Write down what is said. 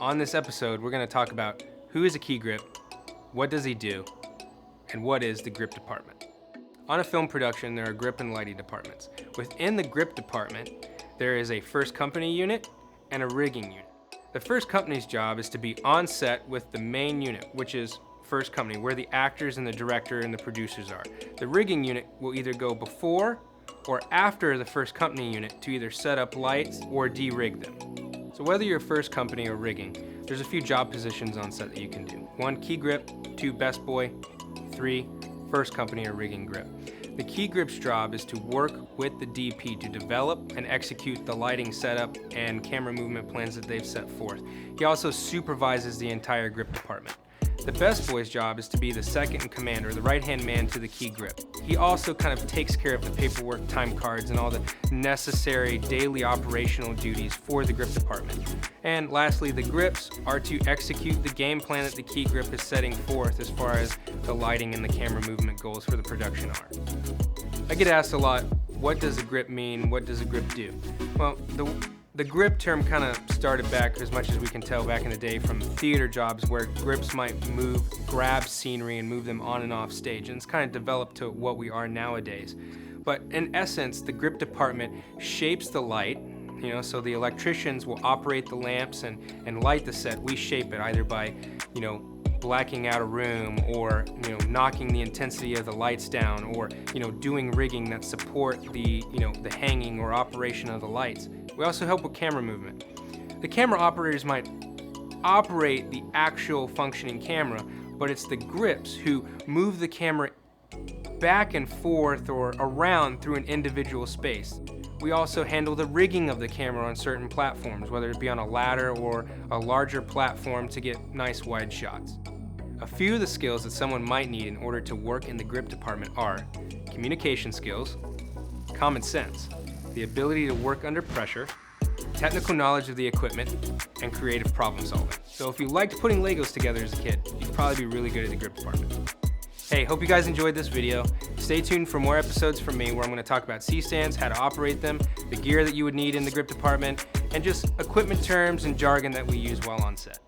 On this episode, we're going to talk about who is a key grip, what does he do, and what is the grip department. On a film production, there are grip and lighting departments. Within the grip department, there is a first company unit and a rigging unit. The first company's job is to be on set with the main unit, which is first company, where the actors and the director and the producers are. The rigging unit will either go before or after the first company unit to either set up lights or de-rig them. So whether you're first company or rigging, there's a few job positions on set that you can do. 1, key grip. 2, best boy. 3, first company or rigging grip. The key grip's job is to work with the DP to develop and execute the lighting setup and camera movement plans that they've set forth. He also supervises the entire grip department. The best boy's job is to be the second in command, or the right-hand man to the key grip. He also kind of takes care of the paperwork, time cards, and all the necessary daily operational duties for the grip department. And lastly, the grips are to execute the game plan that the key grip is setting forth as far as the lighting and the camera movement goals for the production are. I get asked a lot, what does a grip mean? What does a grip do? Well, the grip term kind of started back, as much as we can tell, back in the day from theater jobs where grips might grab scenery and move them on and off stage, and it's kind of developed to what we are nowadays. But in essence, the grip department shapes the light, so the electricians will operate the lamps and light the set. We shape it either by, blacking out a room, or knocking the intensity of the lights down, or doing rigging that support the the hanging or operation of the lights. We also help with camera movement. The camera operators might operate the actual functioning camera, but it's the grips who move the camera back and forth or around through an individual space. We also handle the rigging of the camera on certain platforms, whether it be on a ladder or a larger platform, to get nice wide shots. A few of the skills that someone might need in order to work in the grip department are communication skills, common sense, the ability to work under pressure, technical knowledge of the equipment, and creative problem solving. So if you liked putting Legos together as a kid, you'd probably be really good at the grip department. Hey, hope you guys enjoyed this video. Stay tuned for more episodes from me where I'm going to talk about C-stands, how to operate them, the gear that you would need in the grip department, and just equipment terms and jargon that we use while on set.